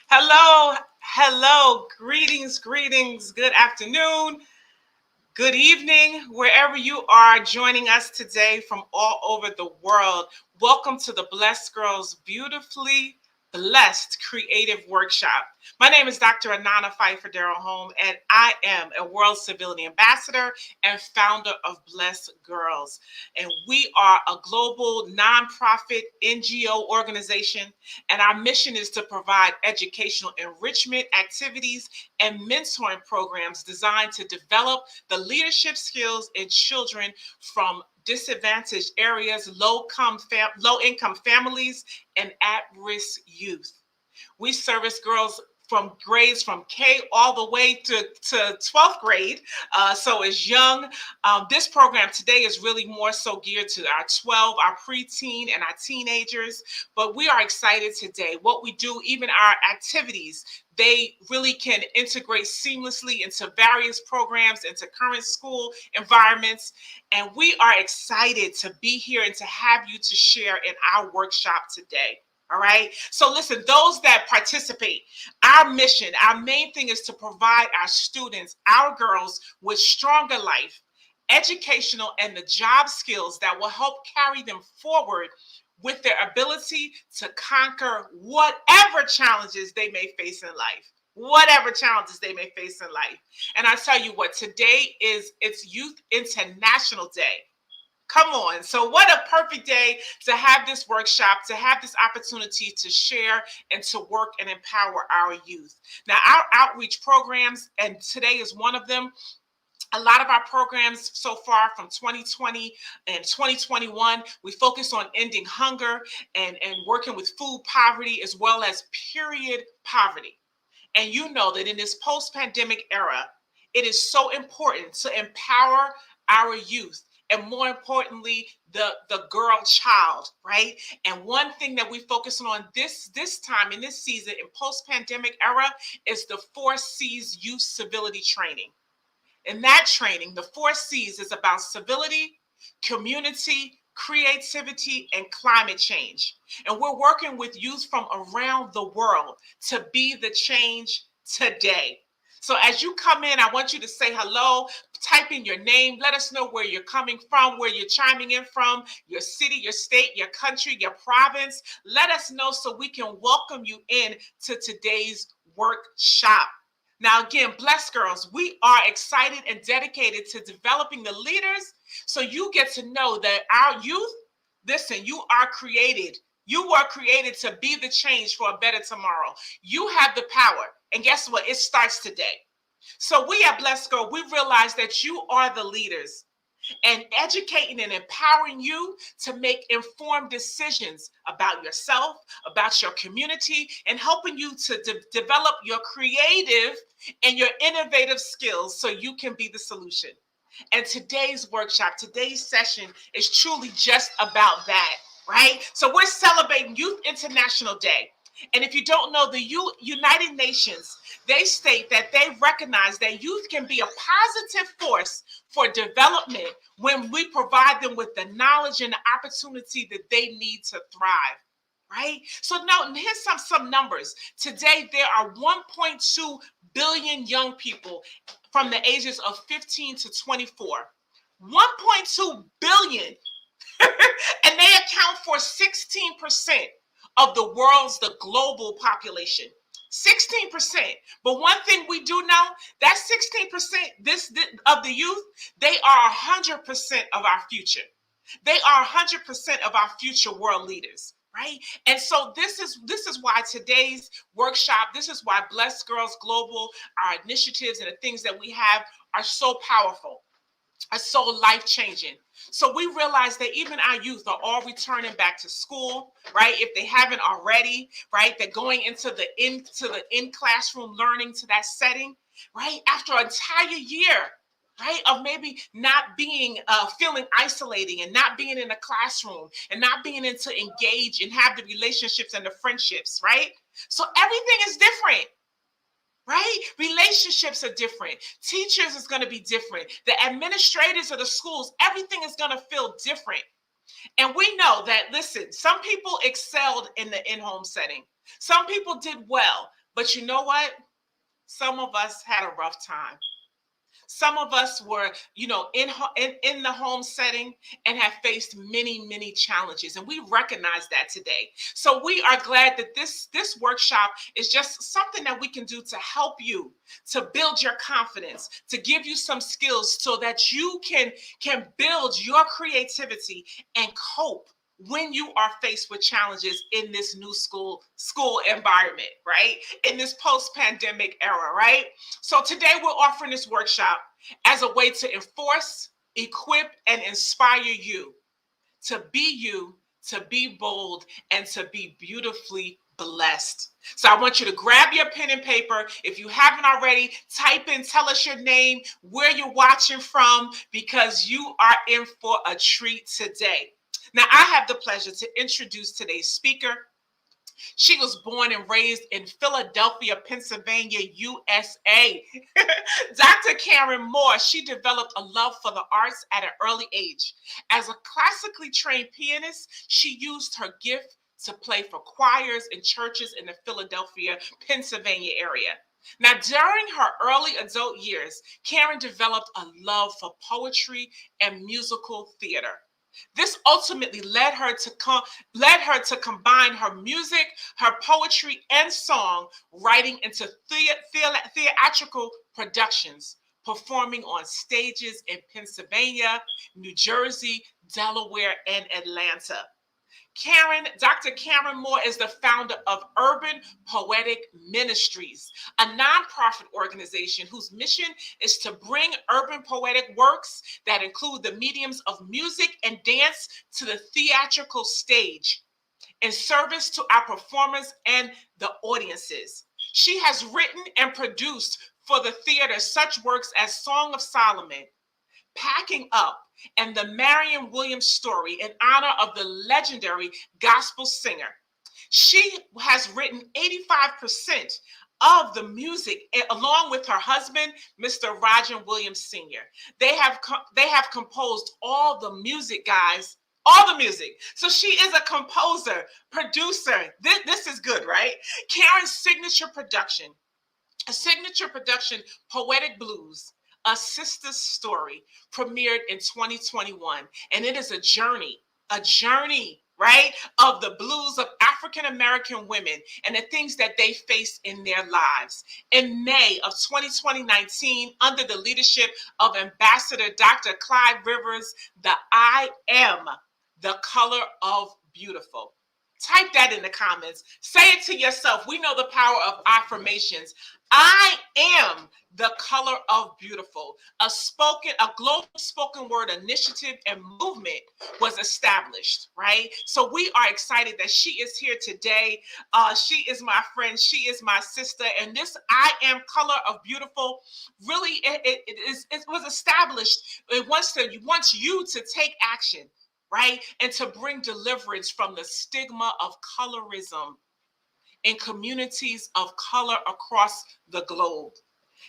Hello, greetings, good afternoon, good evening, wherever you are joining us today from all over the world. Welcome to the Blessed Girls Beautifully Blessed Creative Workshop. My name is Dr. Anana Pfeiffer Darrell Home, and I am a World Civility Ambassador and founder of Blessed Girls. And we are a global nonprofit NGO organization, and our mission is to provide educational enrichment activities and mentoring programs designed to develop the leadership skills in children from disadvantaged areas, low income families, and at-risk youth. We service girls from grades from K all the way to 12th grade. So it's young. This program today is really more so geared to our 12, our preteen, and our teenagers. But we are excited today. What we do, even our activities, they really can integrate seamlessly into various programs, into current school environments. And we are excited to be here and to have you to share in our workshop today. All right. So listen, those that participate, our mission, our main thing is to provide our students, our girls, with stronger life, educational, and the job skills that will help carry them forward with their ability to conquer whatever challenges they may face in life. Whatever challenges they may face in life. And I tell you what, today it's Youth International Day. Come on. So what a perfect day to have this workshop, to have this opportunity to share and to work and empower our youth. Now, our outreach programs, and today is one of them. A lot of our programs so far from 2020 and 2021, we focus on ending hunger and working with food poverty as well as period poverty. And you know that in this post-pandemic era, it is so important to empower our youth and more importantly, the girl child, right? And one thing that we focus on this time in this season in post-pandemic era is the 4C's youth civility training. In that training, the 4C's is about civility, community, creativity, and climate change. And we're working with youth from around the world to be the change today. So as you come in, I want you to say hello, type in your name, let us know where you're coming from, where you're chiming in from, your city, your state, your country, your province. Let us know so we can welcome you in to today's workshop. Now, again, Blessed Girls, we are excited and dedicated to developing the leaders so you get to know that our youth, listen, you are created. You were created to be the change for a better tomorrow. You have the power. And guess what? It starts today. So we at Blessed Girl, we realize that you are the leaders and educating and empowering you to make informed decisions about yourself, about your community, and helping you to develop your creative and your innovative skills so you can be the solution. And today's workshop, today's session is truly just about that, right? So we're celebrating Youth International Day. And if you don't know, the United Nations, they state that they recognize that youth can be a positive force for development when we provide them with the knowledge and the opportunity that they need to thrive. Right? So now here's some numbers. Today, there are 1.2 billion young people from the ages of 15 to 24. 1.2 billion. And they account for 16% of the global population. 16%. But one thing we do know, that 16% of the youth, they are 100% of our future. They are 100% of our future world leaders. Right. And so this is why today's workshop, this is why Blessed Girls Global, our initiatives and the things that we have are so powerful, are so life-changing. So we realize that even our youth are all returning back to school, right? If they haven't already, right? They're going into the in-classroom learning, to that setting, right? After an entire year, right, of maybe not being feeling isolating and not being in a classroom and not being able to engage and have the relationships and the friendships, right? So everything is different. Right? Relationships are different. Teachers is going to be different. The administrators of the schools, everything is going to feel different. And we know that, listen, some people excelled in the in-home setting. Some people did well. But you know what? Some of us had a rough time. Some of us were, in the home setting and have faced many challenges, and we recognize that today. So we are glad that this workshop is just something that we can do to help you to build your confidence, to give you some skills so that you can build your creativity and cope when you are faced with challenges in this new school environment, right? In this post-pandemic era, right? So today we're offering this workshop as a way to enforce, equip, and inspire you, to be bold, and to be beautifully blessed. So I want you to grab your pen and paper. If you haven't already, type in, tell us your name, where you're watching from, because you are in for a treat today. Now, I have the pleasure to introduce today's speaker. She was born and raised in Philadelphia, Pennsylvania, USA. Dr. Karen Moore, she developed a love for the arts at an early age. As a classically trained pianist, she used her gift to play for choirs and churches in the Philadelphia, Pennsylvania area. Now, during her early adult years, Karen developed a love for poetry and musical theater. This ultimately led her to combine her music, her poetry, and song writing into theatrical productions, performing on stages in Pennsylvania, New Jersey, Delaware, and Atlanta. Dr. Karen Moore is the founder of Poetic Ministries, a nonprofit organization whose mission is to bring urban poetic works that include the mediums of music and dance to the theatrical stage in service to our performers and the audiences. She has written and produced for the theater such works as Song of Solomon, Packing Up, and the Marion Williams story in honor of the legendary gospel singer. She has written 85% of the music along with her husband, Mr. Roger Williams Sr. They have composed all the music, guys. All the music. So she is a composer, producer. This is good, right? Karen's signature production, Poetic Blues, A Sister's Story, premiered in 2021. And it is a journey, right, of the blues of African American women and the things that they face in their lives. In May of 2019, under the leadership of Ambassador Dr. Clyde Rivers, the I Am the Color of Beautiful. Type that in the comments. Say it to yourself. We know the power of affirmations. I am the color of beautiful. A global spoken word initiative and movement was established, right? So we are excited that she is here today. She is my friend. She is my sister. And this I am color of beautiful, really, it was established. It wants you to take action, right? And to bring deliverance from the stigma of colorism in communities of color across the globe.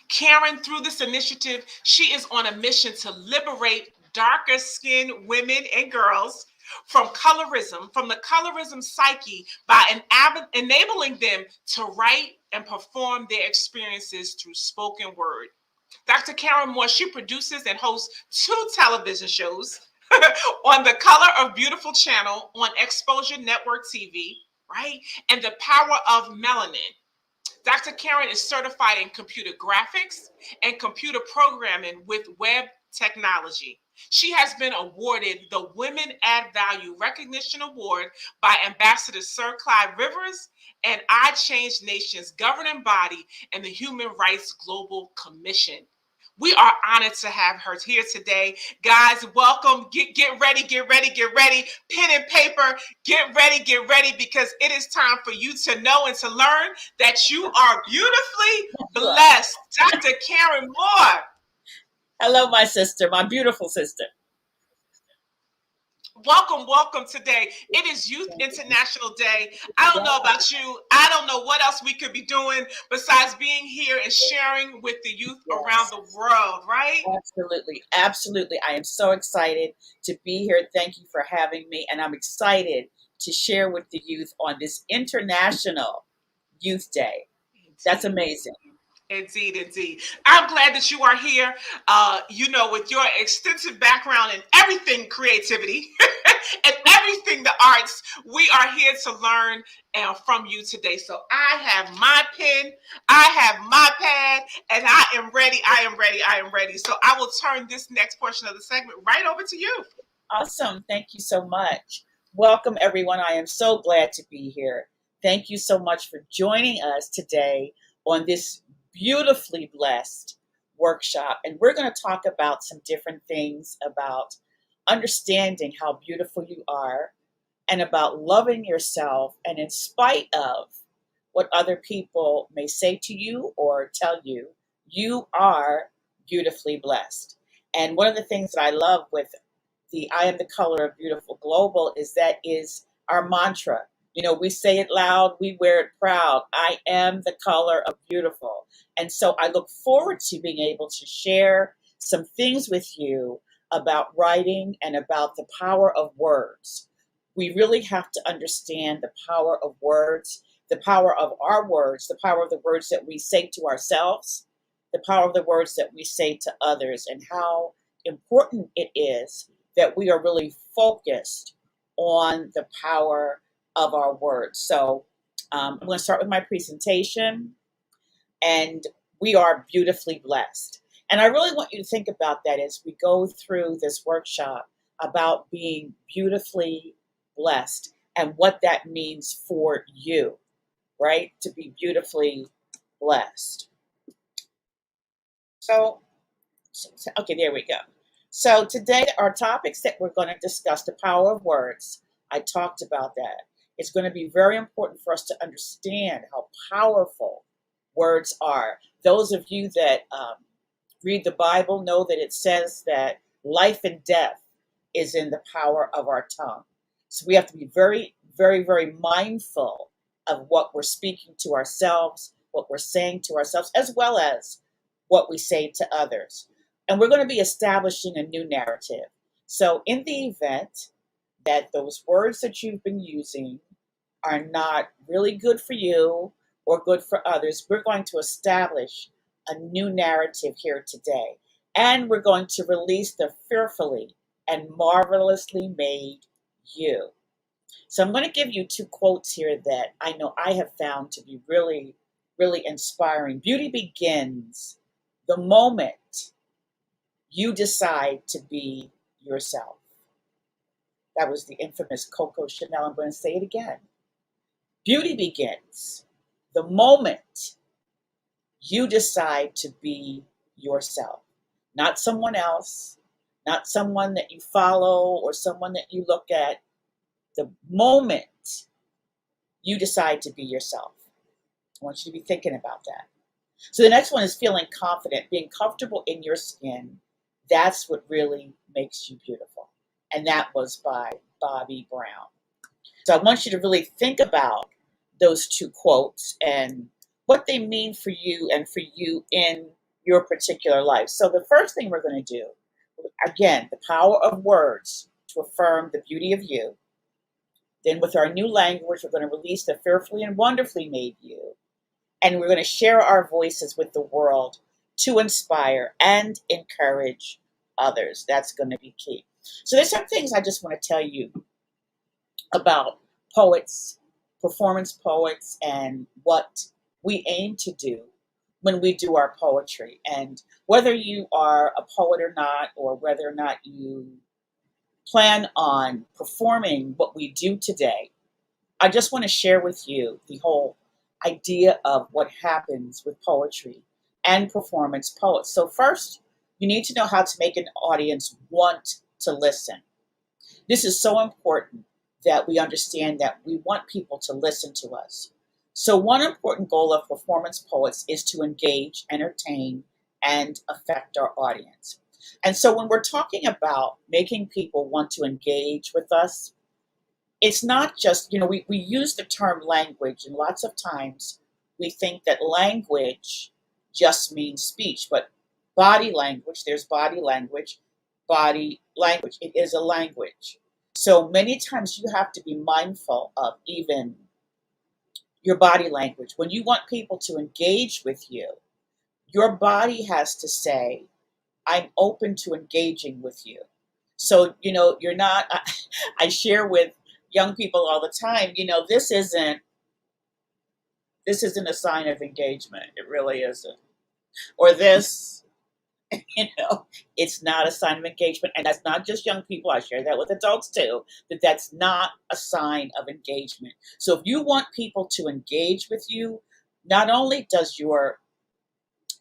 Karen, through this initiative, she is on a mission to liberate darker skinned women and girls from the colorism psyche by enabling them to write and perform their experiences through spoken word. Dr. Karen Moore, she produces and hosts 2 television shows on the Color of Beautiful channel on Exposure Network TV, right? And The Power of Melanin. Dr. Karen is certified in computer graphics and computer programming with web technology. She has been awarded the Women Add Value Recognition Award by Ambassador Sir Clyde Rivers and I Change Nations governing body and the Human Rights Global Commission. We are honored to have her here today. Guys, welcome. Get ready. Pen and paper. Get ready, because it is time for you to know and to learn that you are beautifully blessed. Dr. Karen Moore. Hello, my sister, my beautiful sister. Welcome today. It is Youth International Day. I don't know about you. I don't know what else we could be doing besides being here and sharing with the youth around the world, right? Absolutely. I am so excited to be here. Thank you for having me. And I'm excited to share with the youth on this International Youth Day. That's amazing. Indeed, indeed. I'm glad that you are here. With your extensive background in everything creativity and everything the arts, we are here to learn from you today. So I have my pen, I have my pad, and I am ready. I am ready. I am ready. So I will turn this next portion of the segment right over to you. Awesome. Thank you so much. Welcome, everyone. I am so glad to be here. Thank you so much for joining us today on this beautifully blessed workshop. And we're going to talk about some different things about understanding how beautiful you are and about loving yourself. And in spite of what other people may say to you or tell you, you are beautifully blessed. And one of the things that I love with the I am the color of beautiful global is our mantra. We say it loud, we wear it proud. I am the color of beautiful. And so I look forward to being able to share some things with you about writing and about the power of words. We really have to understand the power of words, the power of our words, the power of the words that we say to ourselves, the power of the words that we say to others, and how important it is that we are really focused on the power of our words. So I'm going to start with my presentation, and we are beautifully blessed. And I really want you to think about that as we go through this workshop about being beautifully blessed and what that means for you, right? To be beautifully blessed. So, okay, there we go. So today our topics that we're going to discuss, the power of words. I talked about that. It's going to be very important for us to understand how powerful words are. Those of you that read the Bible know that it says that life and death is in the power of our tongue. So we have to be very, very, very mindful of what we're speaking to ourselves, what we're saying to ourselves, as well as what we say to others. And we're going to be establishing a new narrative. So in the event that those words that you've been using are not really good for you or good for others, we're going to establish a new narrative here today. And we're going to release the fearfully and marvelously made you. So I'm going to give you two quotes here that I know I have found to be really, really inspiring. Beauty begins the moment you decide to be yourself. That was the infamous Coco Chanel. I'm going to say it again. Beauty begins the moment you decide to be yourself, not someone else, not someone that you follow or someone that you look at. The moment you decide to be yourself. I want you to be thinking about that. So the next one is feeling confident, being comfortable in your skin. That's what really makes you beautiful. And that was by Bobby Brown. So I want you to really think about those two quotes and what they mean for you and for you in your particular life. So the first thing we're going to do, again, the power of words to affirm the beauty of you. Then with our new language, we're going to release the fearfully and wonderfully made you. And we're going to share our voices with the world to inspire and encourage others. That's going to be key. So there's some things I just want to tell you about poets, performance poets, and what we aim to do when we do our poetry. And whether you are a poet or not, or whether or not you plan on performing what we do today, I just want to share with you the whole idea of what happens with poetry and performance poets. So first, you need to know how to make an audience want to listen. This is so important that we understand that we want people to listen to us. So one important goal of performance poets is to engage, entertain, and affect our audience. And so when we're talking about making people want to engage with us, it's not just, we use the term language, and lots of times we think that language just means speech, but body language, there's body language, it is a language. So many times you have to be mindful of even your body language. When you want people to engage with you, your body has to say, I'm open to engaging with you. So, you're not, I share with young people all the time, this isn't a sign of engagement. It really isn't. Or this, you know, it's not a sign of engagement. And that's not just young people. I share that with adults too, that that's not a sign of engagement. So if you want people to engage with you, not only does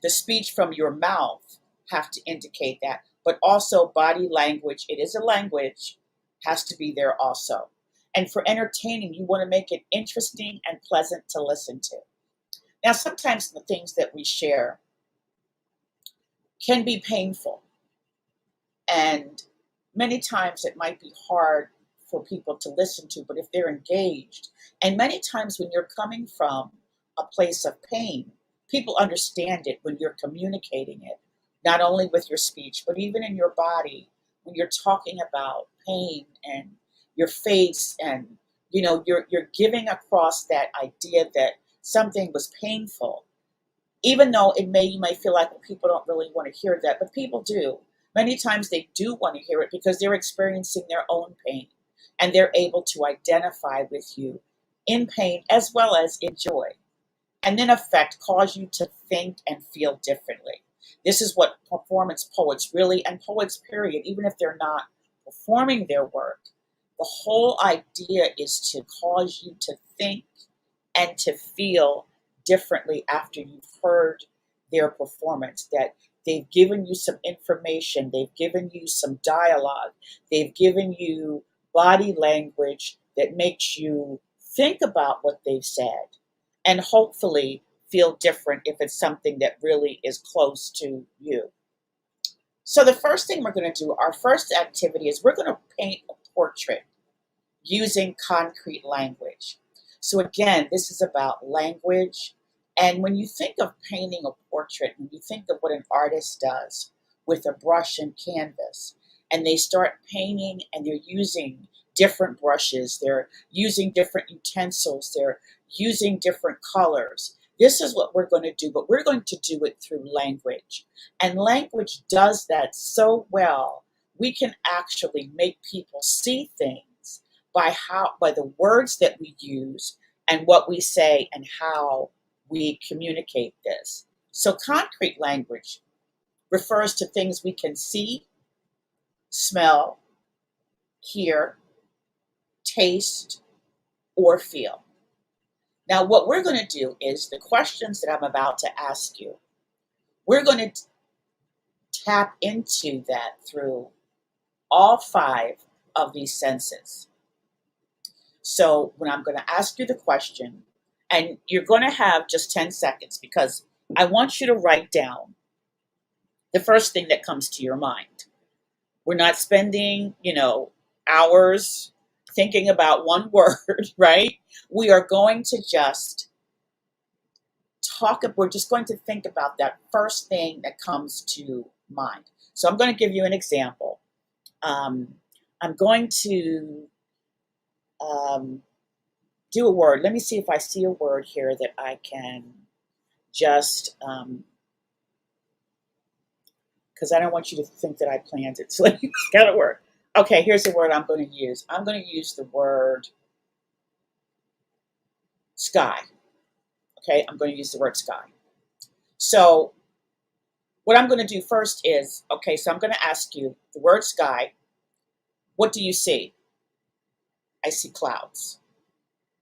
the speech from your mouth have to indicate that, but also body language, it is a language, has to be there also. And for entertaining, you want to make it interesting and pleasant to listen to. Now, sometimes the things that we share can be painful, and many times it might be hard for people to listen to, but if they're engaged, and many times when you're coming from a place of pain, people understand it when you're communicating it, not only with your speech, but even in your body, when you're talking about pain and your face, and you're giving across that idea that something was painful, even though you may feel like people don't really want to hear that, but people do. Many times they do want to hear it because they're experiencing their own pain, and they're able to identify with you in pain as well as in joy. And in effect, cause you to think and feel differently. This is what performance poets really, and poets period, even if they're not performing their work, the whole idea is to cause you to think and to feel differently after you've heard their performance, that they've given you some information, they've given you some dialogue, they've given you body language that makes you think about what they've said, and hopefully feel different if it's something that really is close to you. So the first thing we're going to do, our first activity, is we're going to paint a portrait using concrete language. So again, this is about language. And when you think of painting a portrait, when you think of what an artist does with a brush and canvas, and they start painting and they're using different brushes, they're using different utensils, they're using different colors. This is what we're going to do, but we're going to do it through language. And language does that so well, we can actually make people see things by the words that we use and what we say and how we communicate this. So concrete language refers to things we can see, smell, hear, taste, or feel. Now, what we're going to do is the questions that I'm about to ask you, we're going to tap into that through all 5 of these senses. So when I'm going to ask you the question, and you're going to have just 10 seconds, because I want you to write down the first thing that comes to your mind. We're not spending, hours thinking about one word, right? We are going to just we're just going to think about that first thing that comes to mind. So I'm going to give you an example. I'm going to do a word. Let me see if I see a word here that I can just, because I don't want you to think that I planned it. So let me got a word. Okay, here's the word I'm going to use. I'm going to use the word sky. Okay, I'm going to use the word sky. So what I'm going to do first is, okay, so I'm going to ask you the word sky. What do you see? I see clouds.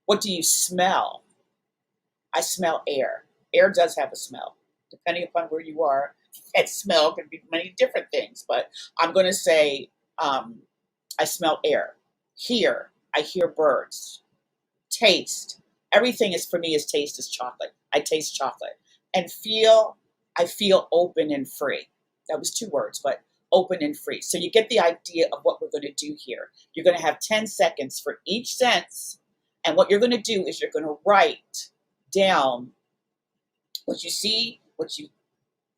What do you smell? I smell air. Air does have a smell. Depending upon where you are, that smell can be many different things. But I'm going to say I smell air. Hear, I hear birds. Taste, everything is for me is taste is chocolate. I taste chocolate. And feel, I feel open and free. That was 2 words, but open and free. So you get the idea of what we're going to do here. You're going to have 10 seconds for each sense. And what you're going to do is you're going to write down what you see, what you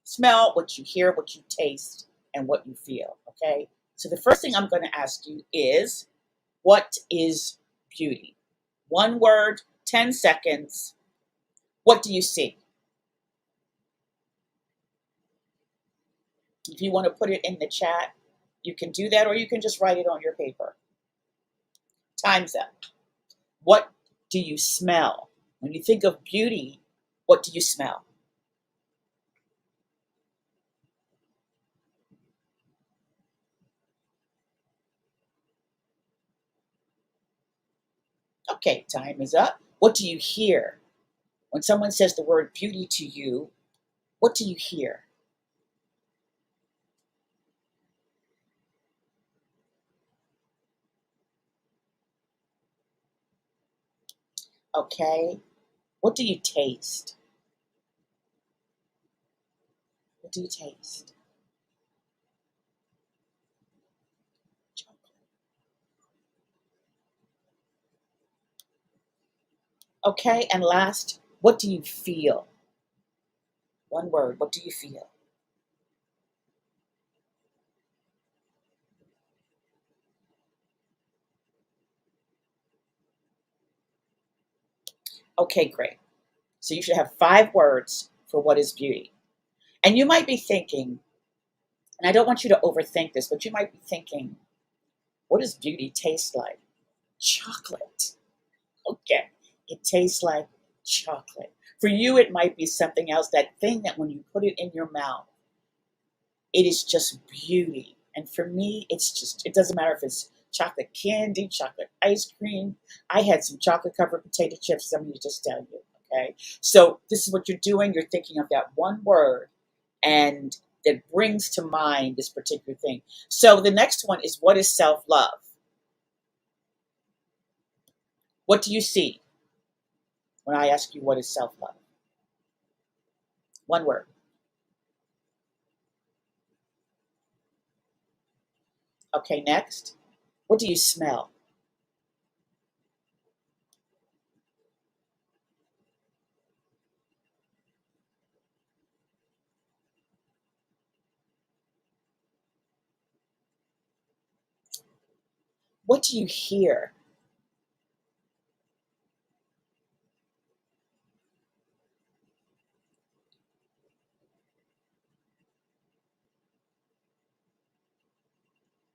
smell, what you hear, what you taste, and what you feel. Okay? So the first thing I'm going to ask you is, what is beauty? One word, 10 seconds. What do you see? If you want to put it in the chat, you can do that, or you can just write it on your paper. Time's up. What do you smell? When you think of beauty, what do you smell? Okay, time is up. What do you hear? When someone says the word beauty to you, what do you hear? Okay, what do you taste? What do you taste? Okay, and last, what do you feel? One word, what do you feel? Okay, great. So you should have 5 words for what is beauty. And you might be thinking, and I don't want you to overthink this, but you might be thinking, what does beauty taste like? Chocolate. Okay, it tastes like chocolate. For you, it might be something else, that thing that when you put it in your mouth, it is just beauty. And for me, it's just, it doesn't matter if it's chocolate candy, chocolate ice cream. I had some chocolate covered potato chips, let me just tell you, okay? So this is what you're doing. You're thinking of that one word, and that brings to mind this particular thing. So the next one is, what is self-love? What do you see when I ask you what is self-love? One word. Okay, next. What do you smell? What do you hear?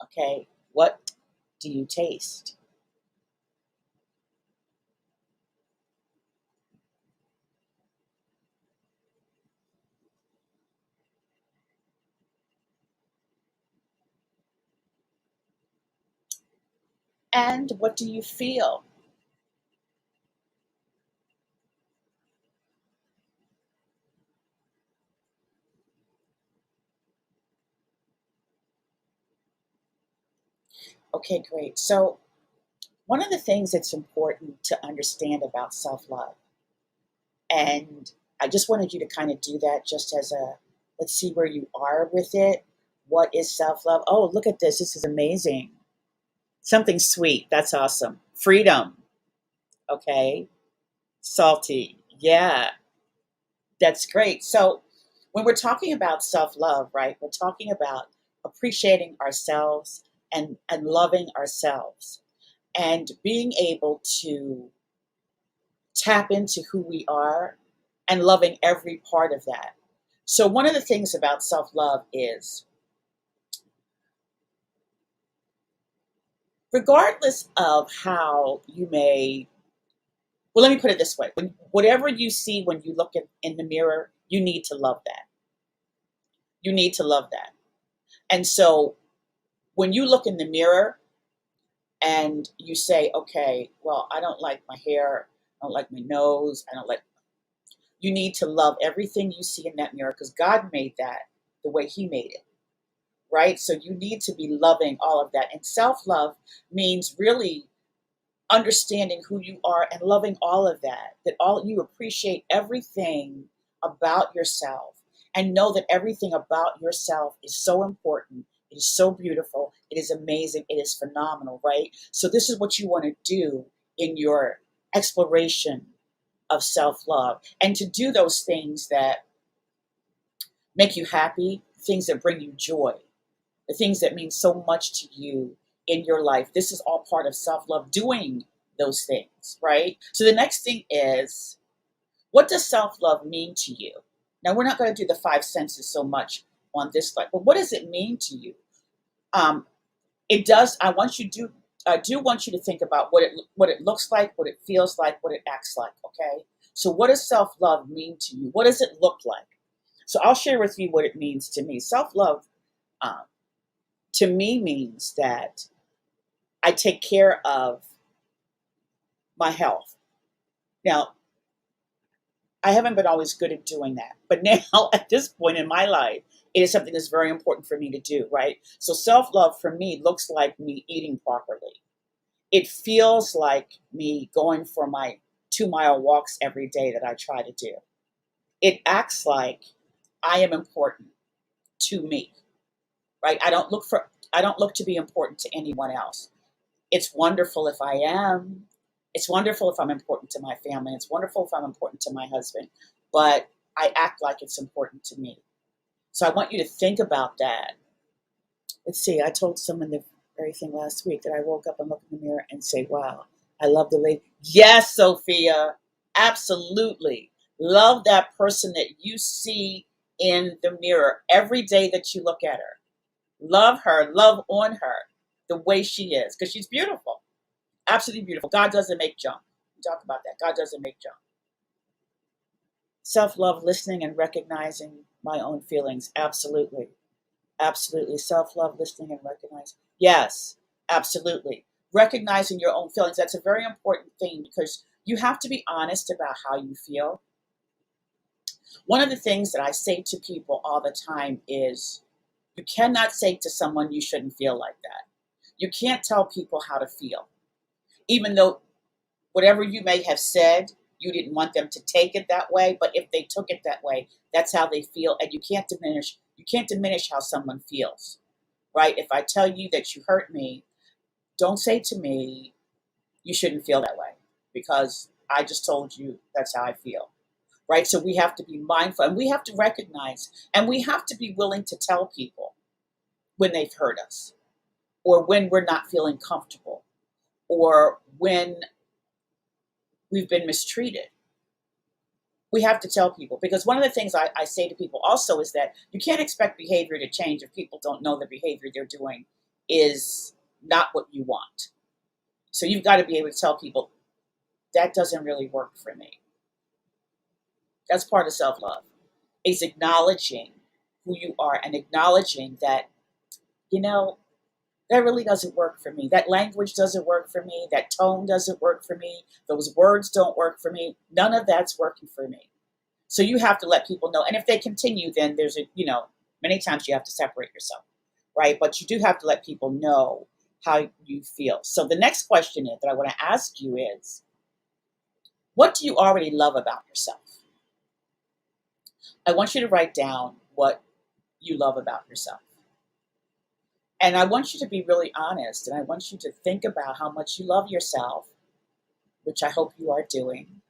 Okay, what do you taste? And what do you feel? Okay, great. So one of the things that's important to understand about self-love, and I just wanted you to kind of do that just as a, let's see where you are with it. What is self-love? Oh, look at this. This is amazing. Something sweet. That's awesome. Freedom. Okay. Salty. Yeah, that's great. So when we're talking about self-love, right, we're talking about appreciating ourselves and loving ourselves and being able to tap into who we are and loving every part of that. So one of the things about self-love is, regardless of how you may, well, let me put it this way. Whatever you see when you look in the mirror, you need to love that. You need to love that. And so when you look in the mirror and you say, okay, well, I don't like my hair, I don't like my nose, I don't like, you need to love everything you see in that mirror, because God made that the way He made it, right? So you need to be loving all of that. And self-love means really understanding who you are and loving all of that, that all you appreciate everything about yourself and know that everything about yourself is so important. It is so beautiful. It is amazing. It is phenomenal, right? So this is what you want to do in your exploration of self-love, and to do those things that make you happy, things that bring you joy, the things that mean so much to you in your life. This is all part of self-love, doing those things, right? So the next thing is, what does self-love mean to you? Now, we're not going to do the five senses so much on this slide, but what does it mean to you? It does. I do want you to think about what it looks like, what it feels like, what it acts like. Okay. So, what does self-love mean to you? What does it look like? So, I'll share with you what it means to me. Self-love, to me, means that I take care of my health. Now, I haven't been always good at doing that, but now at this point in my life, it is something that's very important for me to do, right? So self-love for me looks like me eating properly. It feels like me going for my 2-mile walks every day that I try to do. It acts like I am important to me, right? I don't look to be important to anyone else. It's wonderful if I am. It's wonderful if I'm important to my family. It's wonderful if I'm important to my husband. But I act like it's important to me. So I want you to think about that. Let's see, I told someone the very thing last week that I woke up and look in the mirror and say, wow, I love the lady. Yes, Sophia, absolutely. Love that person that you see in the mirror every day that you look at her. Love her, love on her the way she is, because she's beautiful. Absolutely beautiful. God doesn't make junk. We talk about that. God doesn't make junk. Self-love, listening and recognizing my own feelings. Absolutely. Absolutely. Self-love, listening and recognizing. Yes, absolutely. Recognizing your own feelings. That's a very important thing because you have to be honest about how you feel. One of the things that I say to people all the time is you cannot say to someone you shouldn't feel like that. You can't tell people how to feel. Even though whatever you may have said, you didn't want them to take it that way, but if they took it that way, that's how they feel, and you can't diminish how someone feels, right? If I tell you that you hurt me, don't say to me, you shouldn't feel that way, because I just told you that's how I feel, right? So we have to be mindful, and we have to recognize, and we have to be willing to tell people when they've hurt us, or when we're not feeling comfortable, or when we've been mistreated. We have to tell people, because one of the things I say to people also is that you can't expect behavior to change if people don't know the behavior they're doing is not what you want. So you've got to be able to tell people that doesn't really work for me. That's part of self-love, is acknowledging who you are and acknowledging that, that really doesn't work for me. That language doesn't work for me. That tone doesn't work for me. Those words don't work for me. None of that's working for me. So you have to let people know. And if they continue, then there's many times you have to separate yourself, right? But you do have to let people know how you feel. So the next question that I want to ask you is, what do you already love about yourself? I want you to write down what you love about yourself. And I want you to be really honest, and I want you to think about how much you love yourself, which I hope you are doing.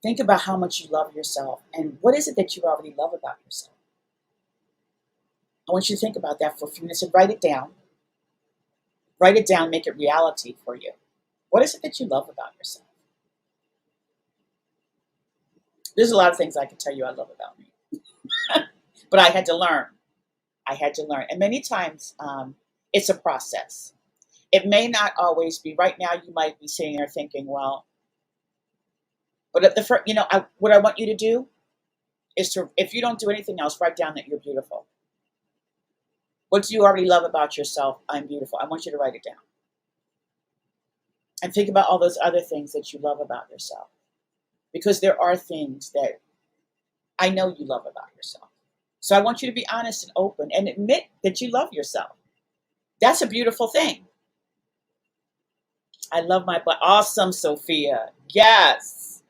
Think about how much you love yourself, and what is it that you already love about yourself? I want you to think about that for a few minutes and write it down. Write it down, make it reality for you. What is it that you love about yourself? There's a lot of things I can tell you I love about me, but I had to learn. And many times it's a process. It may not always be. Right now you might be sitting there thinking, well, but at the first, what I want you to do is if you don't do anything else, write down that you're beautiful. What do you already love about yourself? I'm beautiful. I want you to write it down. And think about all those other things that you love about yourself. Because there are things that I know you love about yourself. So I want you to be honest and open and admit that you love yourself. That's a beautiful thing. I love my butt. Awesome, Sophia. Yes.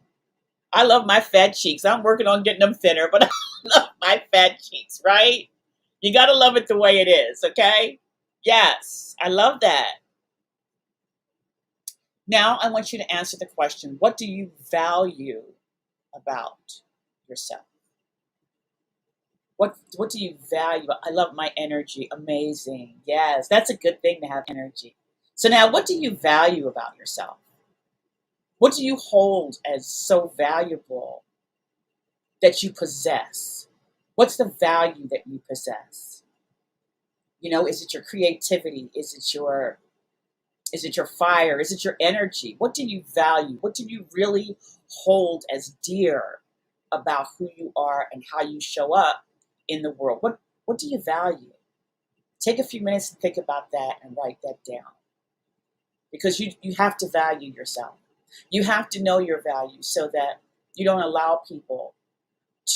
I love my fat cheeks. I'm working on getting them thinner, but I love my fat cheeks, right? You got to love it the way it is, okay? Yes, I love that. Now I want you to answer the question, what do you value about yourself? What do you value? I love my energy. Amazing. Yes, that's a good thing to have energy. So now what do you value about yourself? What do you hold as so valuable that you possess? What's the value that you possess? You know, is it your creativity? Is it your fire? Is it your energy? What do you value? What do you really hold as dear about who you are and how you show up in the world? What do you value? Take a few minutes to think about that and write that down. Because you have to value yourself. You have to know your value so that you don't allow people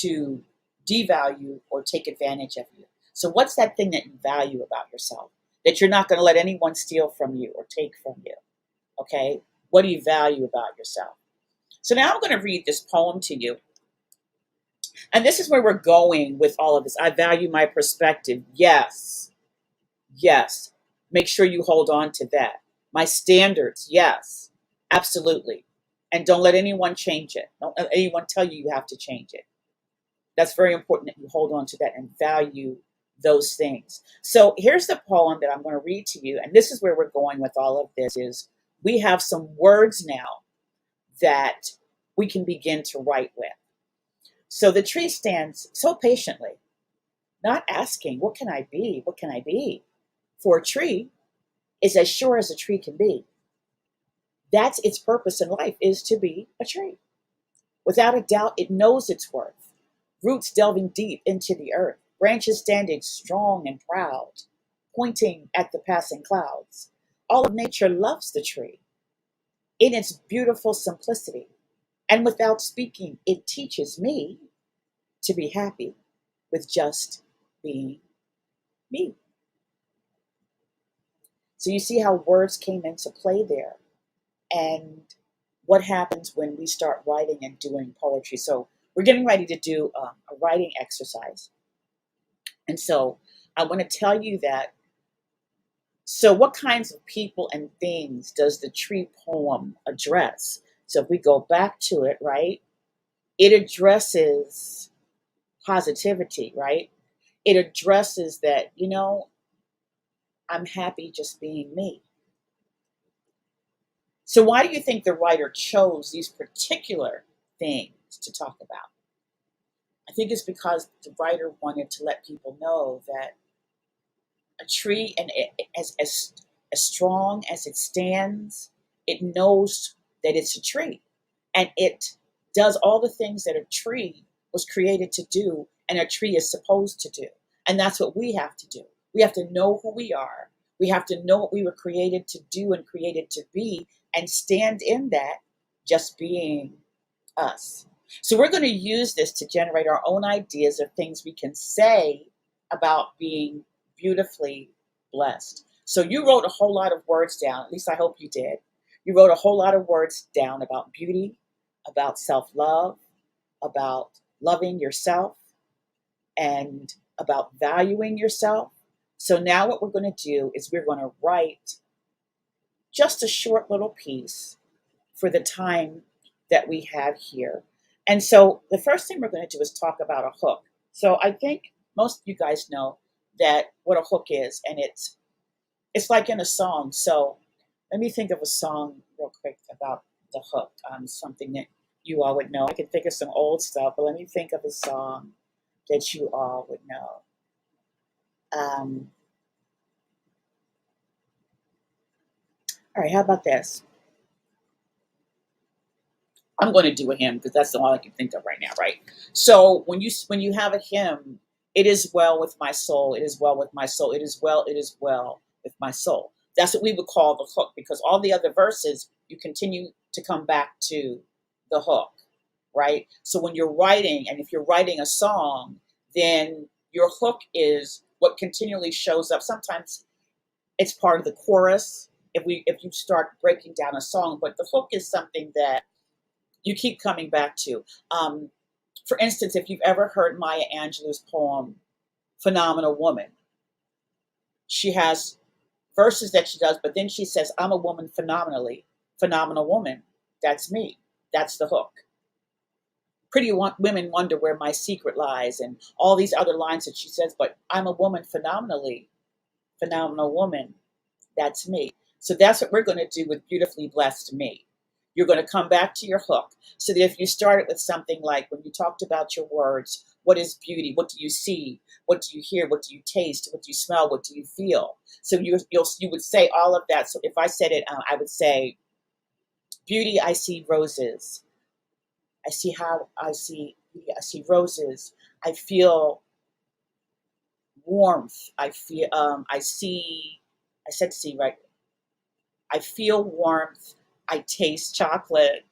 to devalue or take advantage of you. So what's that thing that you value about yourself that you're not going to let anyone steal from you or take from you? Okay? What do you value about yourself? So now I'm going to read this poem to you. And this is where we're going with all of this. I value my perspective. Yes. Yes. Make sure you hold on to that. My standards. Yes. Absolutely. And don't let anyone change it. Don't let anyone tell you you have to change it. That's very important that you hold on to that and value those things. So here's the poem that I'm going to read to you. And this is where we're going with all of this is we have some words now that we can begin to write with. So the tree stands so patiently, not asking, what can I be? What can I be? For a tree is as sure as a tree can be. That's its purpose in life, is to be a tree. Without a doubt, it knows its worth. Roots delving deep into the earth, branches standing strong and proud, pointing at the passing clouds. All of nature loves the tree in its beautiful simplicity. And without speaking, it teaches me to be happy with just being me. So you see how words came into play there and what happens when we start writing and doing poetry. So we're getting ready to do a writing exercise. And so I want to tell you that. So what kinds of people and things does the tree poem address? So if we go back to it, right, it addresses positivity, right? It addresses that, you know, I'm happy just being me. So why do you think the writer chose these particular things to talk about? I think it's because the writer wanted to let people know that a tree, and as strong as it stands, it knows that it's a tree, and it does all the things that a tree was created to do, and a tree is supposed to do. And that's what we have to do. We have to know who we are. We have to know what we were created to do and created to be, and stand in that, just being us. So we're going to use this to generate our own ideas of things we can say about being beautifully blessed. So you wrote a whole lot of words down, at least I hope you did. You wrote a whole lot of words down about beauty, about self-love, about loving yourself, and about valuing yourself. So now what we're going to do is we're going to write just a short little piece for the time that we have here. And so the first thing we're going to do is talk about a hook. So I think most of you guys know that what a hook is, and it's like in a song. So let me think of a song real quick about the hook. Something that you all would know. I can think of some old stuff, but let me think of a song that you all would know. All right, how about this? I'm going to do a hymn because that's all I can think of right now, right? So when you have a hymn, it is well with my soul. It is well with my soul. It is well with my soul. That's what we would call the hook, because all the other verses, you continue to come back to the hook, right? So when you're writing, and if you're writing a song, then your hook is what continually shows up. Sometimes it's part of the chorus if you start breaking down a song, but the hook is something that you keep coming back to. For instance, if you've ever heard Maya Angelou's poem, Phenomenal Woman, she has verses that she does, but then she says, I'm a woman phenomenally, phenomenal woman. That's me. That's the hook. Pretty women wonder where my secret lies, and all these other lines that she says, but I'm a woman phenomenally, phenomenal woman. That's me. So that's what we're going to do with Beautifully Blessed Me. You're going to come back to your hook. So that if you started with something like, when you talked about your words, what is beauty? What do you see? What do you hear? What do you taste? What do you smell? What do you feel? So you would say all of that. So if I said it, I would say, beauty, I see roses. I see roses. I feel warmth. I said see, right? I feel warmth. I taste chocolate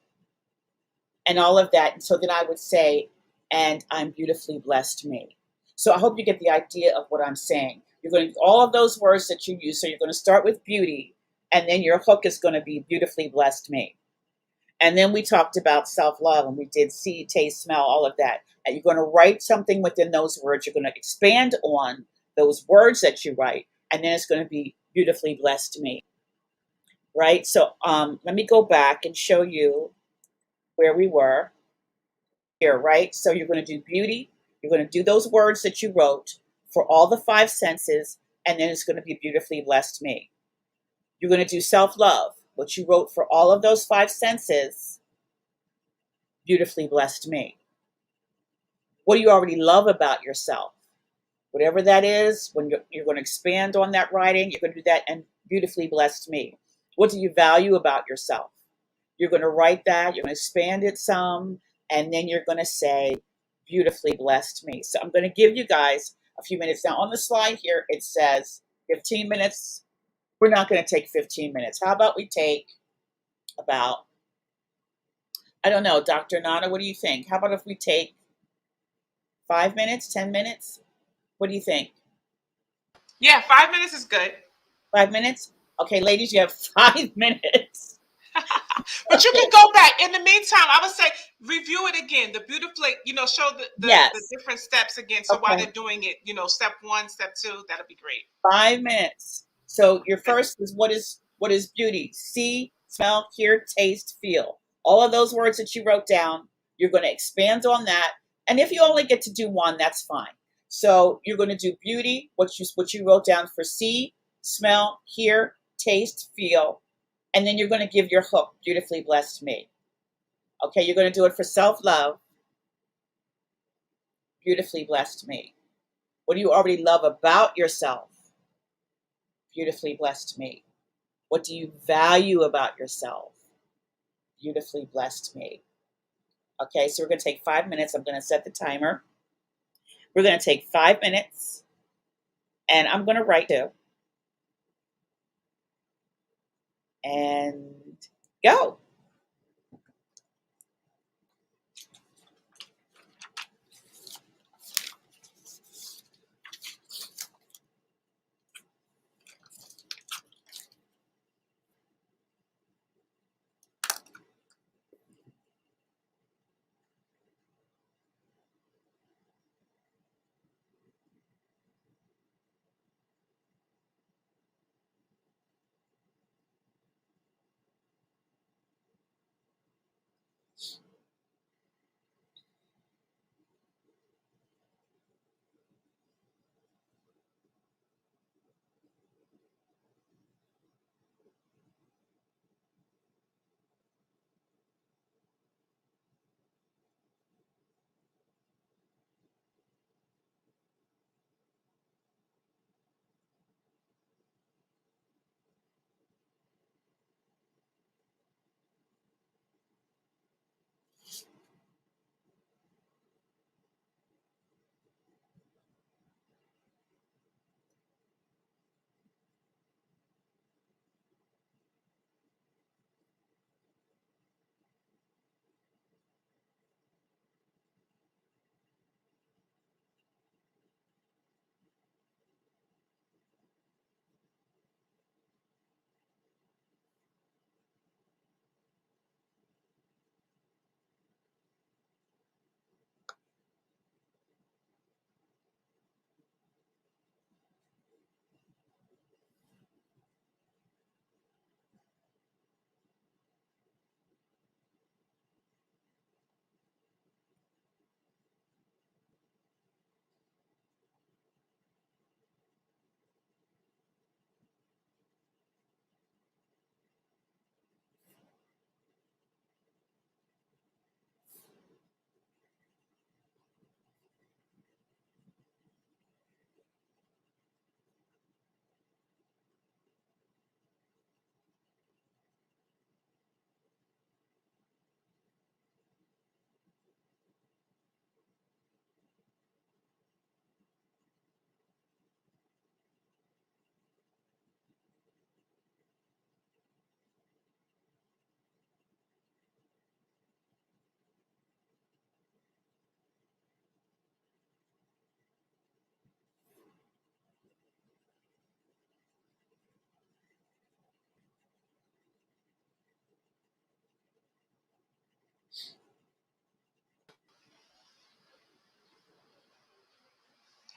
and all of that. And so then I would say, and I'm beautifully blessed me. So I hope you get the idea of what I'm saying. You're going to, all of those words that you use. So you're going to start with beauty, and then your hook is going to be beautifully blessed me. And then we talked about self-love, and we did see, taste, smell, all of that. And you're going to write something within those words. You're going to expand on those words that you write, and then it's going to be beautifully blessed me. Right? So let me go back and show you where we were here, right? So you're going to do beauty. You're going to do those words that you wrote for all the five senses, and then it's going to be beautifully blessed me. You're going to do self-love, what you wrote for all of those five senses, beautifully blessed me. What do you already love about yourself? Whatever that is, when you're going to expand on that writing, you're going to do that and beautifully blessed me. What do you value about yourself? You're going to write that, you're going to expand it some, and then you're going to say, beautifully blessed me. So I'm going to give you guys a few minutes. Now on the slide here, it says 15 minutes. We're not going to take 15 minutes. How about we take about, I don't know, Dr. Nana, what do you think? How about if we take 5 minutes, 10 minutes? What do you think? Yeah, 5 minutes is good. 5 minutes? Okay, ladies, you have 5 minutes. But you can go back. In the meantime, I would say review it again. The beautiful, show the Yes. different steps again. So while Okay. they're doing it, step one, step two, that'll be great. 5 minutes. So your first is what is beauty? See, smell, hear, taste, feel. All of those words that you wrote down, you're going to expand on that. And if you only get to do one, that's fine. So you're going to do beauty, what you wrote down for see, smell, hear, taste, feel, and then you're going to give your hook, beautifully blessed me. Okay, you're going to do it for self-love, beautifully blessed me. What do you already love about yourself? Beautifully blessed me. What do you value about yourself? Beautifully blessed me. Okay, so we're going to take 5 minutes. I'm going to set the timer. We're going to take 5 minutes, and I'm going to write too. And go.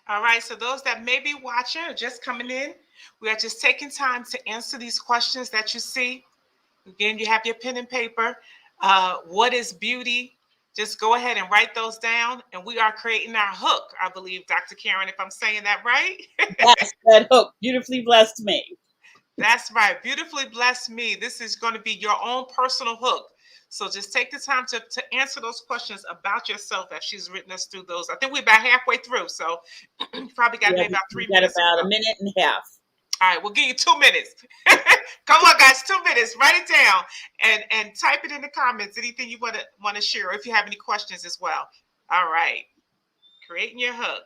All right, so those that may be watching or just coming in, we are just taking time to answer these questions that you see. Again, you have your pen and paper. What is beauty? Just go ahead and write those down. And we are creating our hook, I believe, Dr. Karen, if I'm saying that right. Yes, that hook beautifully blessed me. That's right. Beautifully blessed me. This is going to be your own personal hook. So just take the time to answer those questions about yourself as she's written us through those. I think we're about halfway through. So you probably got Yeah, maybe about we 3 got minutes to about go. a minute and a half. All right, we'll give you 2 minutes. Come on, guys, 2 minutes. Write it down and type it in the comments. Anything you want to share, or if you have any questions as well. All right, creating your hook.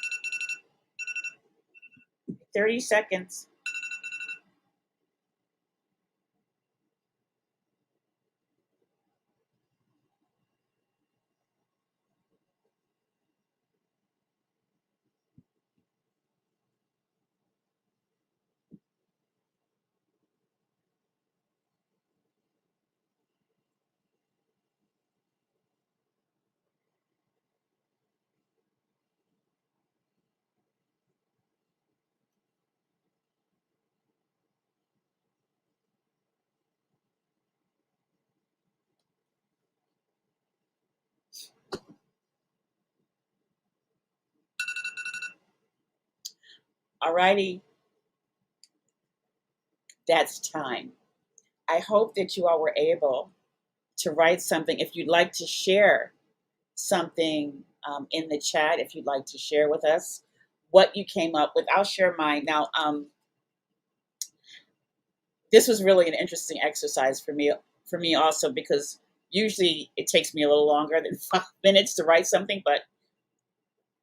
Seconds. 30 seconds. Alrighty, that's time. I hope that you all were able to write something. If you'd like to share something in the chat, if you'd like to share with us what you came up with, I'll share mine. Now, this was really an interesting exercise for me also, because usually it takes me a little longer than 5 minutes to write something, but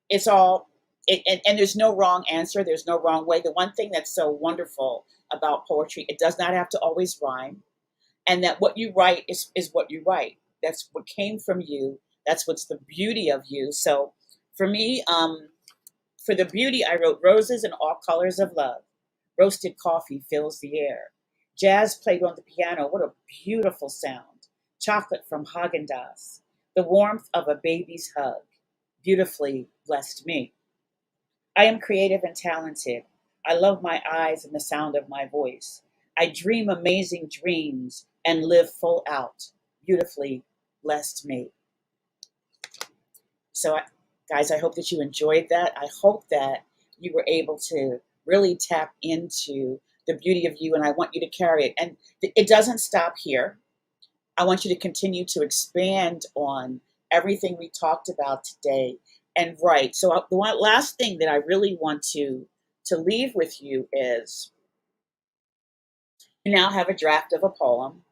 it's all and there's no wrong answer, there's no wrong way. The one thing that's so wonderful about poetry, it does not have to always rhyme, and that what you write is what you write. That's what came from you. That's what's the beauty of you. So for me, for the beauty, I wrote roses in all colors of love. Roasted coffee fills the air. Jazz played on the piano. What a beautiful sound. Chocolate from Haagen-Dazs. The warmth of a baby's hug. Beautifully blessed me. I am creative and talented. I love my eyes and the sound of my voice. I dream amazing dreams and live full out. Beautifully blessed me. So, guys, I hope that you enjoyed that. I hope that you were able to really tap into the beauty of you, and I want you to carry it. And it doesn't stop here. I want you to continue to expand on everything we talked about today and write. So, the one last thing that I really want to leave with you is you now have a draft of a poem.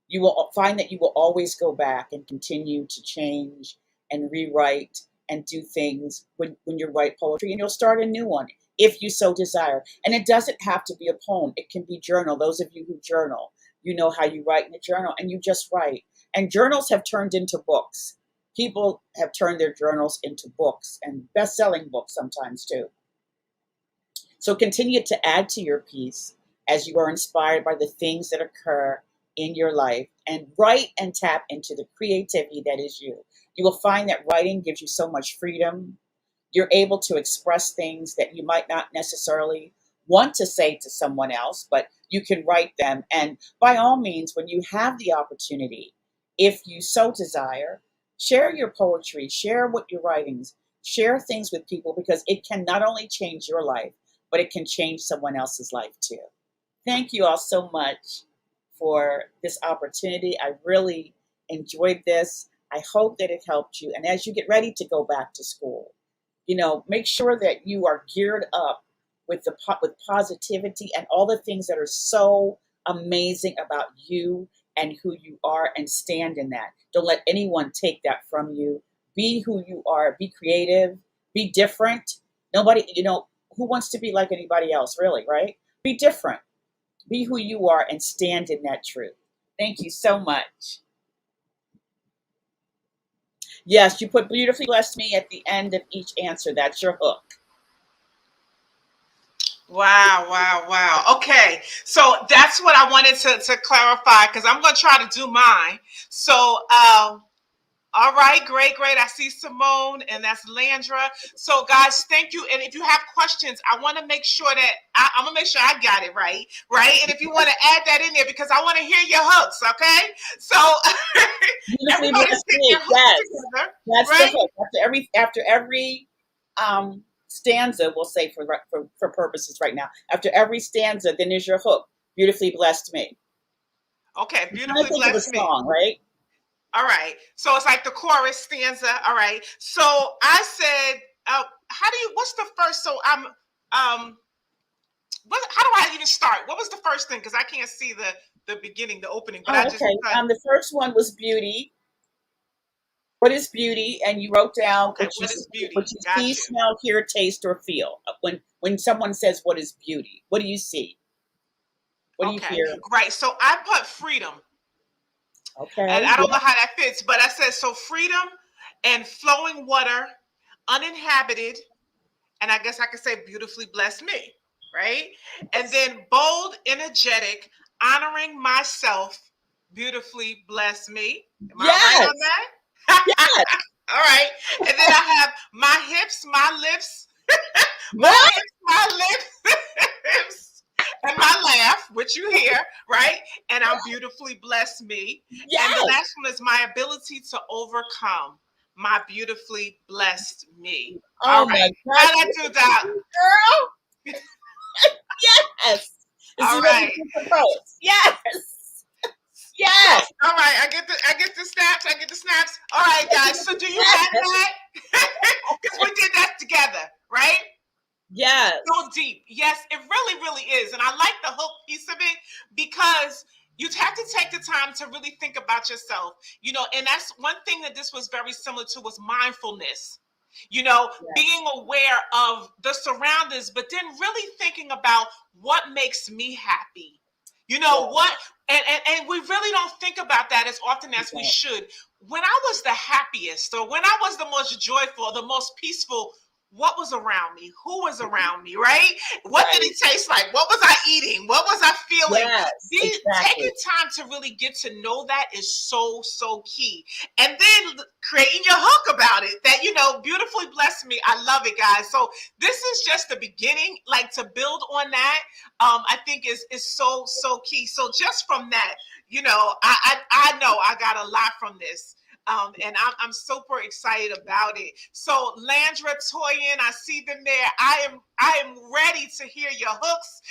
You will find that you will always go back and continue to change and rewrite and do things when you write poetry, and you'll start a new one if you so desire. And it doesn't have to be a poem, it can be journal. Those of you who journal, you know how you write in a journal, and you just write. And journals have turned into books. People have turned their journals into books, and best-selling books sometimes too. So continue to add to your piece, as you are inspired by the things that occur in your life, and write and tap into the creativity that is you. You will find that writing gives you so much freedom. You're able to express things that you might not necessarily want to say to someone else, but you can write them. And by all means, when you have the opportunity, if you so desire, share your poetry, share what you're writing, share things with people, because it can not only change your life, but it can change someone else's life too. Thank you all so much for this opportunity. I really enjoyed this. I hope that it helped you. And as you get ready to go back to school, make sure that you are geared up with with positivity and all the things that are so amazing about you and who you are, and stand in that. Don't let anyone take that from you. Be who you are. Be creative. Be different. Nobody, who wants to be like anybody else, really, right? Be different. Be who you are and stand in that truth. Thank you so much. Yes, you put beautifully blessed me at the end of each answer. That's your hook. Wow, wow, wow. Okay, so that's what I wanted to clarify, because I'm going to try to do mine. So, all right, great, great. I see Simone, and that's Landra. So, guys, thank you. And if you have questions, I want to make sure that I'm gonna make sure I got it right, right. And if you want to add that in there, because I want to hear your hooks, okay? So, Beautifully everybody's blessed getting me. their hooks Yes, together, that's the right? hook. After every stanza, we'll say for purposes right now. After every stanza, then is your hook. Beautifully blessed me. Okay, I'm trying to beautifully think of a blessed me. song, right? All right. So it's like the chorus stanza. All right. So I said, what's the first? So how do I even start? What was the first thing? Because I can't see the beginning, the opening, but I Oh, just okay. cut. The first one was beauty. What is beauty? And you wrote down Okay. What is what beauty? you see, Got you. smell, hear, taste, or feel. When someone says, "What is beauty?" What do you see? What do you Okay. hear? Right. So I put freedom, and Okay. I don't know Yeah. how that fits, but I said so freedom and flowing water, uninhabited, and I guess I could say beautifully blessed me, right? And then bold, energetic, honoring myself, beautifully blessed me. Am I right on Yes. that? Yes. All right. And then I have my hips, my lips, my What? hips, my lips, and my laugh, which you hear, right? And I'm beautifully blessed me. And the Yes. last one is my ability to overcome, my beautifully blessed me. All Oh my right. God. How'd I do that? Girl. Yes. This All is what we right. do for poets. Yes. So, Yes. all right, I get the snaps. I get the snaps. All right, guys. So, do you have Yes. that? Because we did that together, right? So Yes. deep. Yes, it really, really is. And I like the hook piece of it, because you have to take the time to really think about yourself, and that's one thing that this was very similar to, was mindfulness. Yes. Being aware of the surroundings, but then really thinking about what makes me happy. Yes. What, and we really don't think about that as often You as we don't. should. When I was the happiest, or when I was the most joyful, the most peaceful, what was around me? Who was around me, right? What did Right. it taste like? What was I eating? What was I feeling? Yes. Taking Exactly. time to really get to know that is so, so key. And then creating your hook about it, that, beautifully blessed me. I love it, guys. So this is just the beginning, like, to build on that, I think is so, so key. So just from that, I know I got a lot from this. And I'm super excited about it. So Landra, Toyin, I see them there. I am ready to hear your hooks.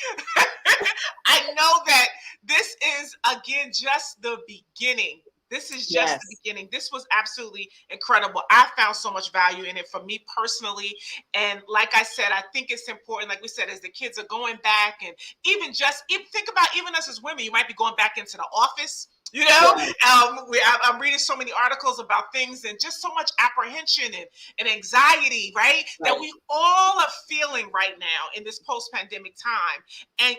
I know that this is, again, just the beginning. This is just the Yes. beginning. This was absolutely incredible. I found so much value in it for me personally. And like I said, I think it's important, like we said, as the kids are going back, and even think about, even us as women, you might be going back into the office. Yes. I'm reading so many articles about things, and just so much apprehension and anxiety, right? That Right. we all are feeling right now in this post-pandemic time.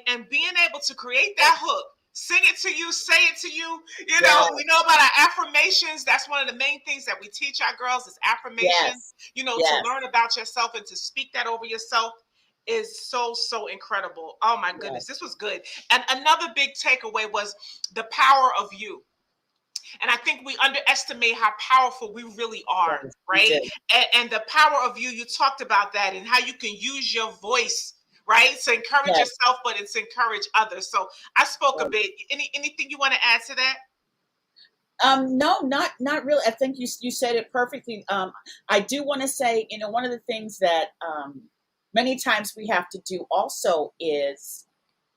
And being able to create that hook, sing it to you, say it to you. Yes. We know about our affirmations. That's one of the main things that we teach our girls, is affirmations, Yes. to Yes. learn about yourself and to speak that over yourself. is so incredible. Oh my goodness, Yes. this was good. And another big takeaway was the power of you. And I think we underestimate how powerful we really are, Yes, we right? did. And the power of you talked about that and how you can use your voice, right? To encourage Yes. yourself, but it's encourage others. So I spoke a Yes. bit. Anything you want to add to that? No, not really. I think you said it perfectly. I do want to say, one of the things that many times we have to do also is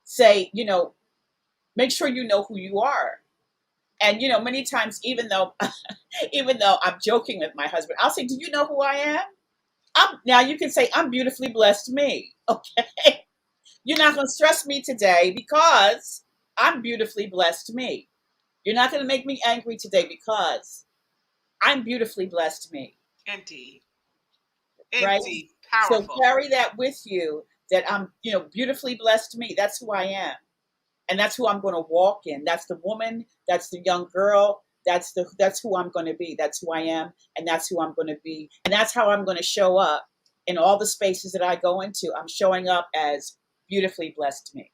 say, make sure you know who you are. And many times, even though I'm joking with my husband, I'll say, "Do you know who I am?" Now you can say, "I'm beautifully blessed me." Okay, you're not going to stress me today because I'm beautifully blessed me. You're not going to make me angry today because I'm beautifully blessed me, Indeed. right? Indeed. So Powerful. carry that with you that I'm, beautifully blessed me. That's who I am. And that's who I'm going to walk in. That's the woman, that's the young girl, that's who I'm going to be. That's who I am, and that's who I'm going to be. And that's how I'm going to show up in all the spaces that I go into. I'm showing up as beautifully blessed me.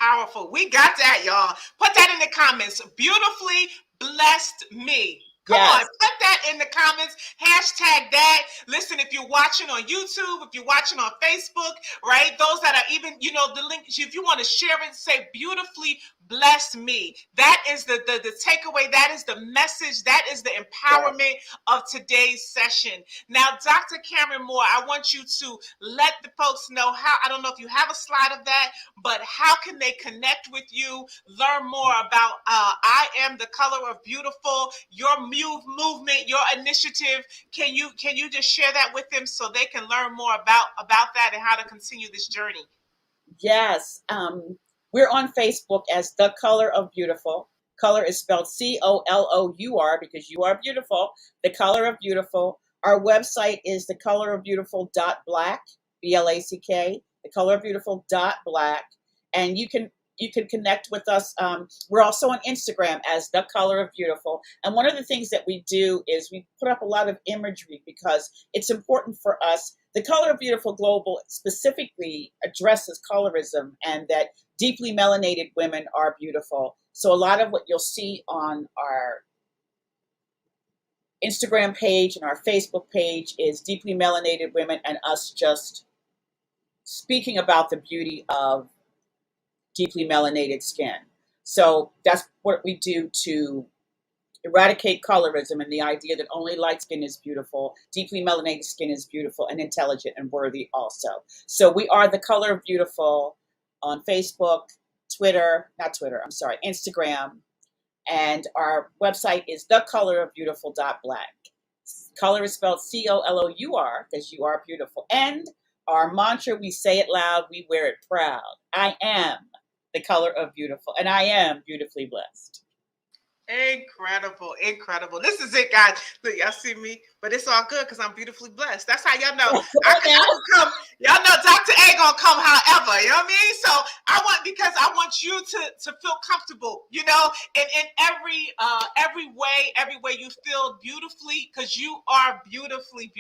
Powerful. We got that, y'all. Put that in the comments. Beautifully blessed me. Come on, Yes. put that in the comments. Hashtag that. Listen, if you're watching on YouTube, if you're watching on Facebook, right? Those that are even, the link, if you want to share it, say beautifully bless me. That is the takeaway. That is the message. That is the Yes. empowerment of today's session. Now, Dr. Cameron Moore, I want you to let the folks know how, I don't know if you have a slide of that, but how can they connect with you, learn more about I Am the Color of Beautiful, your movement, your initiative? Can you just share that with them so they can learn more about that and how to continue this journey? Yes. We're on Facebook as The Color of Beautiful. Color is spelled COLOUR because you are beautiful. The Color of Beautiful. Our website is thecolorofbeautiful.black, BLACK, thecolorofbeautiful.black. And you can connect with us. We're also on Instagram as The Color of Beautiful. And one of the things that we do is we put up a lot of imagery because it's important for us. The Color of Beautiful Global specifically addresses colorism and that deeply melanated women are beautiful. So a lot of what you'll see on our Instagram page and our Facebook page is deeply melanated women and us just speaking about the beauty of deeply melanated skin. So that's what we do to eradicate colorism and the idea that only light skin is beautiful, deeply melanated skin is beautiful and intelligent and worthy also. So we are The Color of Beautiful on Facebook, Instagram, and our website is thecolorofbeautiful.black. Color is spelled COLOUR because you are beautiful. And our mantra, we say it loud, we wear it proud. I am the color of beautiful, and I am beautifully blessed. Incredible. This is it, guys. Look, y'all see me, but it's all good because I'm beautifully blessed. That's how y'all know. Come on now. I can come. Y'all know Dr. A gonna come however. You know what I mean? So because I want you to feel comfortable. In every way you feel beautifully because you are beautifully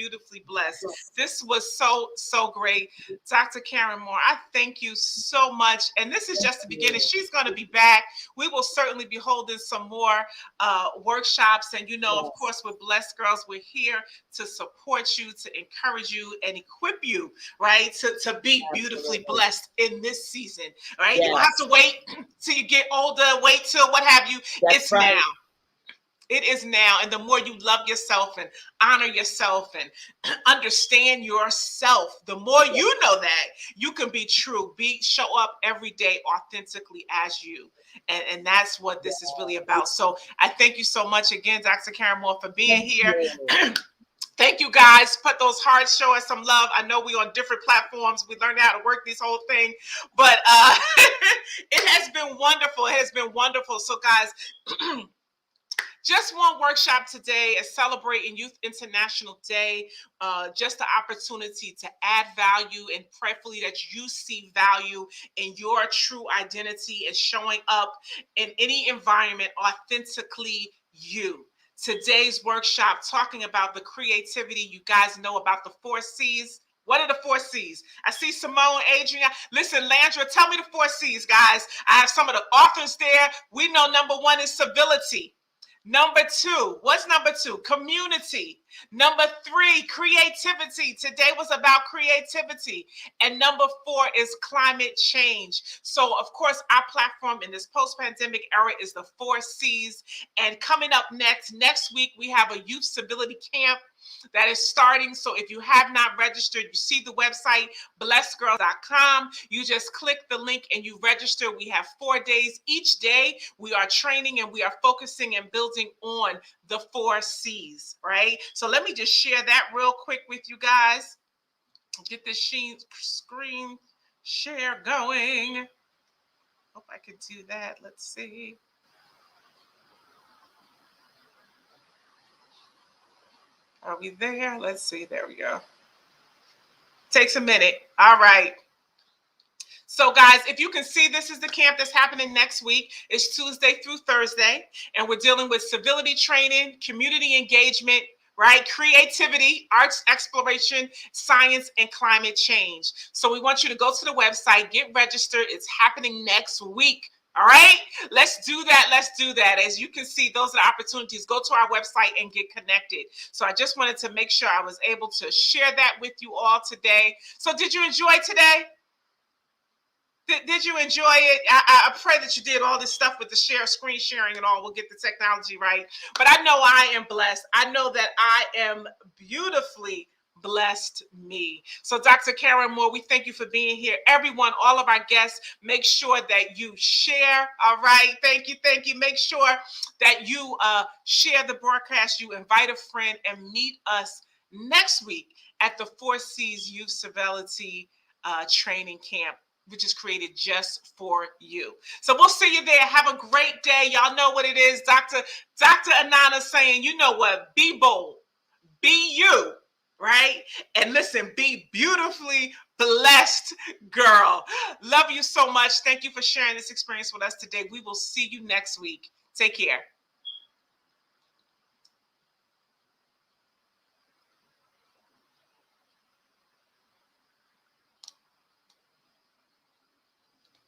blessed. This was so great, Dr. Karen Moore. I thank you so much. And this is just the beginning. She's going to be back. We will certainly be holding some more workshops. And, of course, with Blessed Girls, we're here to support you, to encourage you, and equip you, right, to be beautifully blessed in this season, right? Yes. You don't have to wait till you get older, wait till what have you. It's right. now. It is now. And the more you love yourself and honor yourself and understand yourself, the more you know that you can be true, show up every day authentically as you. And that's what this is really about. So I thank you so much again, Dr. Karen Moore, for being here. Thank you, guys. Put those hearts, show us some love. I know we're on different platforms. We learned how to work this whole thing, but it has been wonderful. It has been wonderful. So, guys, just one workshop today is celebrating Youth International Day. Just the opportunity to add value and prayerfully that you see value in your true identity and showing up in any environment authentically you. Today's workshop talking about the creativity. You guys know about the 4 C's. What are the 4 C's? I see Simone, Adrian. Listen, Landra, tell me the 4 C's, guys. I have some of the authors there. We know number 1 is civility. Number 2, what's number 2? Community. Number 3, creativity. Today was about creativity. And number 4 is climate change. So, of course, our platform in this post-pandemic era is the 4 C's. And coming up next week, we have a youth civility camp that is starting. So if you have not registered, you see the website, BlessedGirls.com. You just click the link and you register. We have 4 days. Each day we are training and we are focusing and building on the 4 C's, right? So let me just share that real quick with you guys. Get this screen share going. Hope I can do that. Let's see. Are we there? Let's see. There we go. Takes a minute. All right. So, guys, if you can see, this is the camp that's happening next week. It's Tuesday through Thursday, and we're dealing with civility training, community engagement, right? Creativity, arts exploration, science, and climate change. So we want you to go to the website, get registered. It's happening next week. All right, let's do that. Let's do that. As you can see, those are the opportunities. Go to our website and get connected. So I just wanted to make sure I was able to share that with you all today. So did you enjoy today? Did you enjoy it? I pray that you did all this stuff with the screen sharing and all. We'll get the technology right. But I know I am blessed. I know that I am beautifully blessed me. So Dr. Karen Moore, we thank you for being here. Everyone, all of our guests, make sure that you share. All right. Thank you. Thank you. Make sure that you share the broadcast. You invite a friend and meet us next week at the 4 C's Youth Civility Training Camp, which is created just for you. So we'll see you there. Have a great day. Y'all know what it is. Dr. Anana saying, you know what? Be bold. Be you. Right? And listen, be beautifully blessed, girl. Love you so much. Thank you for sharing this experience with us today. We will see you next week. Take care.